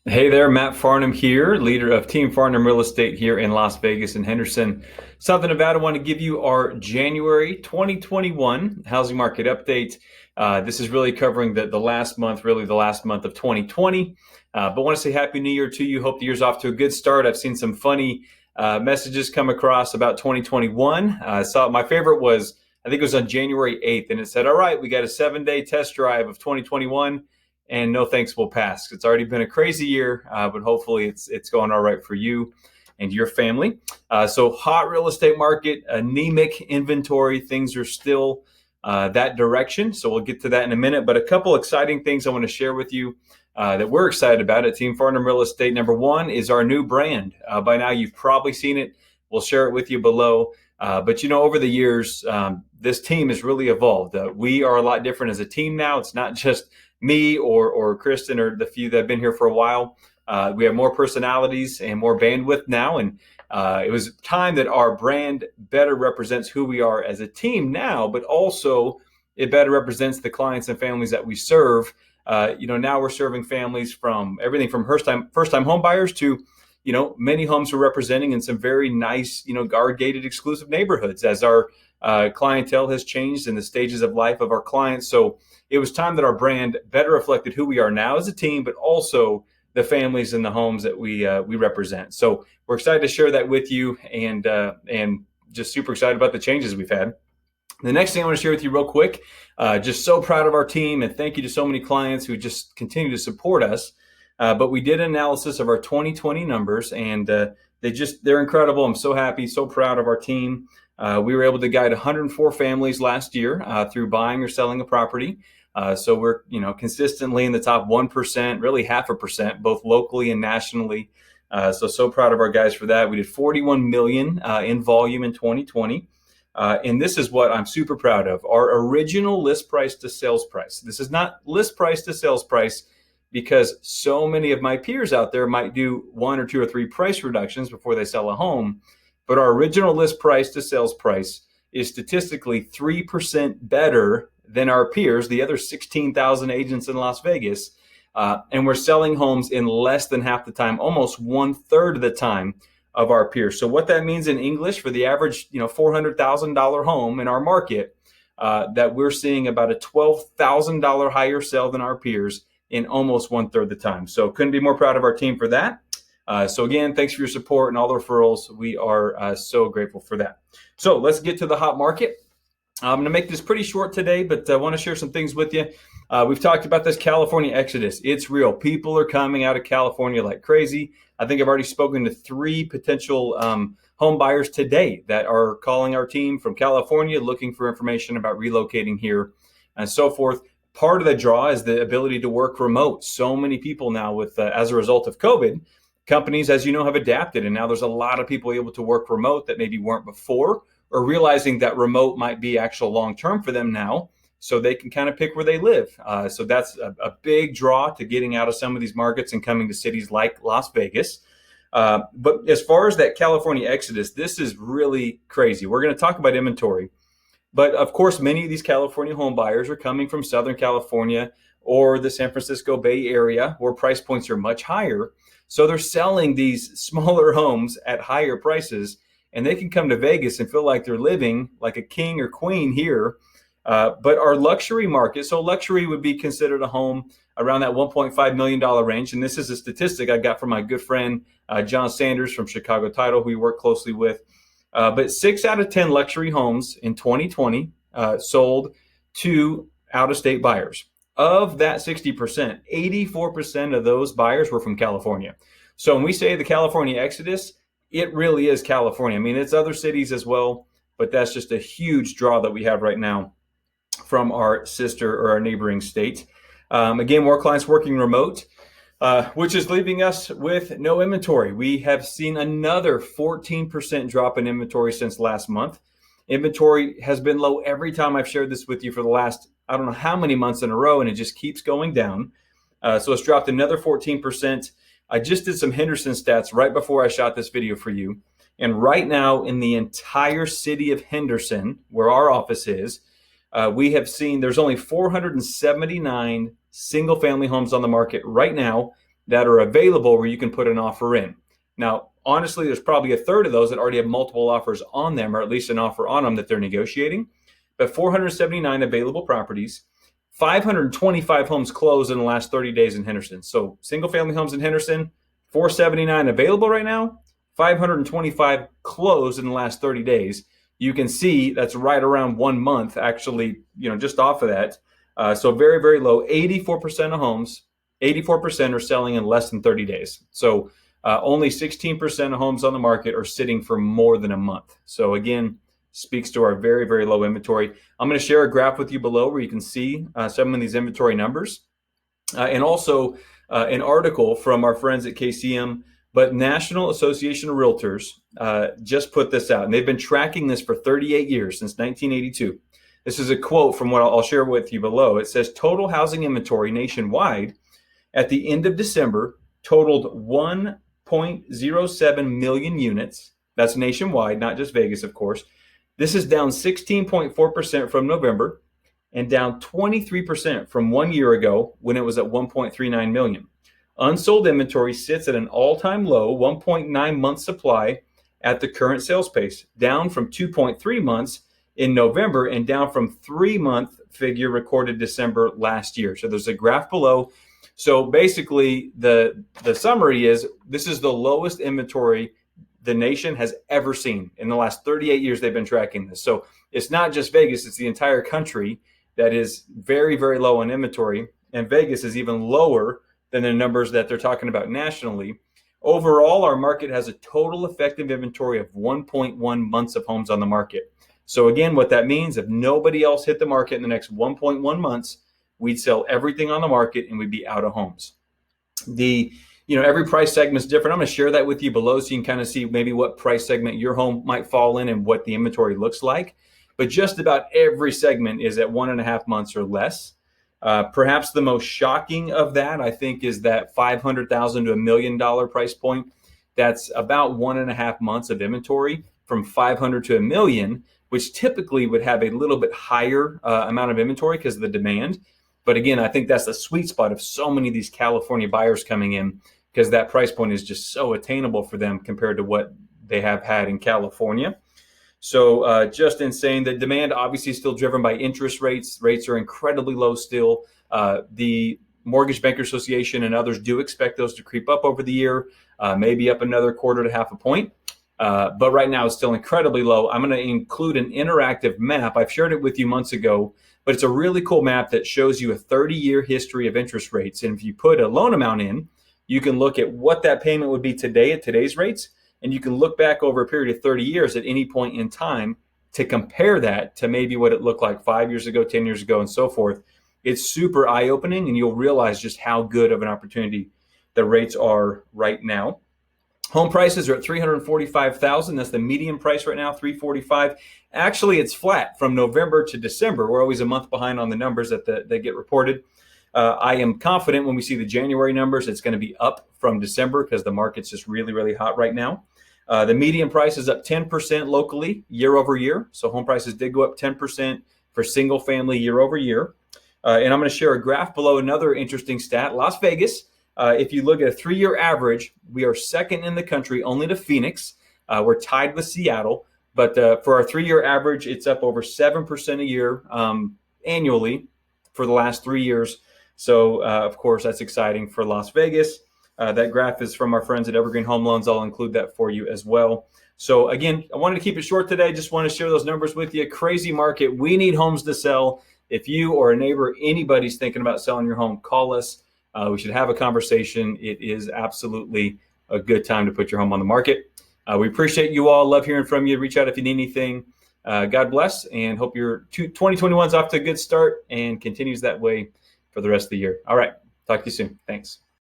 Hey there, Matt Farnham here, leader of Team Farnham Real Estate here in Las Vegas and Henderson. Southern Nevada, I want to give you our January 2021 housing market update. This is really covering the last month, really the last month of 2020. But I want to say Happy New Year to you. Hope the year's off to a good start. I've seen some funny messages come across about 2021. My favorite was, I think it was on January 8th, and it said, all right, we got a 7-day test drive of 2021. And no thanks will pass. It's already been a crazy year, but hopefully it's going all right for you and your family. So hot real estate market, anemic inventory. Things are still that direction. So we'll get to that in a minute. But a couple exciting things I want to share with you that we're excited about at Team Farnham Real Estate. Number one is our new brand. By now you've probably seen it. We'll share it with you below. But over the years, this team has really evolved. We are a lot different as a team now. It's not just me or Kristen or the few that have been here for a while. We have more personalities and more bandwidth now. And it was time that our brand better represents who we are as a team now, but also it better represents the clients and families that we serve. Now we're serving families from everything from first-time home buyers to many homes we're representing in some very nice, guard-gated exclusive neighborhoods as our clientele has changed in the stages of life of our clients. So it was time that our brand better reflected who we are now as a team, but also the families and the homes that we represent. So we're excited to share that with you and just super excited about the changes we've had. The next thing I want to share with you real quick, just so proud of our team and thank you to so many clients who just continue to support us. But we did an analysis of our 2020 numbers and they're incredible. I'm so happy, so proud of our team. We were able to guide 104 families last year through buying or selling a property. So we're, consistently in the top 1%, really 0.5%, both locally and nationally. So proud of our guys for that. We did 41 million in volume in 2020. And this is what I'm super proud of. Our original list price to sales price. This is not list price to sales price because so many of my peers out there might do 1 or 2 or 3 price reductions before they sell a home. But our original list price to sales price is statistically 3% better than our peers, the other 16,000 agents in Las Vegas. And we're selling homes in less than half the time, almost 1/3 of the time of our peers. So what that means in English for the average, $400,000 home in our market, that we're seeing about a $12,000 higher sale than our peers in almost 1/3 of the time. So couldn't be more proud of our team for that. So again, thanks for your support and all the referrals. We are so grateful for that. So let's get to the hot market. I'm going to make this pretty short today, but I want to share some things with you. We've talked about this California exodus. It's real. People are coming out of California like crazy. I think I've already spoken to 3 potential home buyers today that are calling our team from California, looking for information about relocating here and so forth. Part of the draw is the ability to work remote. So many people now with, as a result of COVID, companies, as you know, have adapted. And now there's a lot of people able to work remote that maybe weren't before, or realizing that remote might be actual long-term for them now, so they can kind of pick where they live. So that's a big draw to getting out of some of these markets and coming to cities like Las Vegas. But as far as that California exodus, this is really crazy. We're going to talk about inventory. But of course, many of these California home buyers are coming from Southern California or the San Francisco Bay Area, where price points are much higher. So they're selling these smaller homes at higher prices, and they can come to Vegas and feel like they're living like a king or queen here. But our luxury market, so luxury would be considered a home around that $1.5 million range. And this is a statistic I got from my good friend, John Sanders from Chicago Title, who we work closely with. But 6 out of 10 luxury homes in 2020 sold to out-of-state buyers. Of that 60%, 84% of those buyers were from California. So when we say the California exodus, it really is California. I mean, it's other cities as well, but that's just a huge draw that we have right now from our sister or our neighboring state. Again, more clients working remote, which is leaving us with no inventory. We have seen another 14% drop in inventory since last month. Inventory has been low every time I've shared this with you for the last, I don't know how many months in a row, and it just keeps going down. So it's dropped another 14%. I just did some Henderson stats right before I shot this video for you. And right now in the entire city of Henderson, where our office is, we have seen there's only 479 single family homes on the market right now. that are available where you can put an offer in. Now, honestly, there's probably a third of those that already have multiple offers on them, or at least an offer on them that they're negotiating. But 479 available properties, 525 homes closed in the last 30 days in Henderson. So single family homes in Henderson, 479 available right now, 525 closed in the last 30 days. You can see that's right around 1 month, actually, just off of that. So very, very low. 84% of homes, 84% are selling in less than 30 days. So only 16% of homes on the market are sitting for more than a month. So again, speaks to our very, very low inventory. I'm going to share a graph with you below where you can see some of these inventory numbers. And also an article from our friends at KCM, but National Association of Realtors just put this out. And they've been tracking this for 38 years, since 1982. This is a quote from what I'll share with you below. It says, total housing inventory nationwide at the end of December totaled 1.07 million units. That's nationwide, not just Vegas, of course. This is down 16.4% from November and down 23% from 1 year ago when it was at 1.39 million. Unsold inventory sits at an all-time low, 1.9 months supply at the current sales pace, down from 2.3 months in November and down from 3-month figure recorded December last year. So there's a graph below. So basically the summary is this is the lowest inventory the nation has ever seen. In the last 38 years, they've been tracking this. So it's not just Vegas, it's the entire country that is very, very low on inventory. And Vegas is even lower than the numbers that they're talking about nationally. Overall, our market has a total effective inventory of 1.1 months of homes on the market. So again, what that means, if nobody else hit the market in the next 1.1 months, we'd sell everything on the market and we'd be out of homes. Every price segment is different. I'm going to share that with you below so you can kind of see maybe what price segment your home might fall in and what the inventory looks like. But just about every segment is at 1.5 months or less. Perhaps the most shocking of that, I think, is that $500,000 to $1 million price point. That's about 1.5 months of inventory from 500 to $1 million, which typically would have a little bit higher amount of inventory because of the demand. But again, I think that's the sweet spot of so many of these California buyers coming in, because that price point is just so attainable for them compared to what they have had in California. So just insane. The demand obviously is still driven by interest rates. Rates are incredibly low still. The Mortgage Bankers Association and others do expect those to creep up over the year, maybe up another 1/4 to 1/2 point. But right now it's still incredibly low. I'm going to include an interactive map. I've shared it with you months ago, but it's a really cool map that shows you a 30-year history of interest rates. And if you put a loan amount in, you can look at what that payment would be today at today's rates. And you can look back over a period of 30 years at any point in time to compare that to maybe what it looked like 5 years ago, 10 years ago, and so forth. It's super eye-opening, and you'll realize just how good of an opportunity the rates are right now. Home prices are at $345,000. That's the median price right now, $345,000. Actually, it's flat from November to December. We're always a month behind on the numbers that get reported. I am confident when we see the January numbers, it's going to be up from December because the market's just really, really hot right now. The median price is up 10% locally year over year. So home prices did go up 10% for single family year over year. And I'm going to share a graph below, another interesting stat. Las Vegas, if you look at a 3-year average, we are second in the country, only to Phoenix. We're tied with Seattle. But for our 3-year average, it's up over 7% a year annually for the last 3 years. So, of course, that's exciting for Las Vegas. That graph is from our friends at Evergreen Home Loans. I'll include that for you as well. So, again, I wanted to keep it short today. Just want to share those numbers with you. Crazy market. We need homes to sell. If you or a neighbor, anybody's thinking about selling your home, call us. We should have a conversation. It is absolutely a good time to put your home on the market. We appreciate you all. Love hearing from you. Reach out if you need anything. God bless, and hope your 2021 is off to a good start and continues that way for the rest of the year. All right. Talk to you soon. Thanks.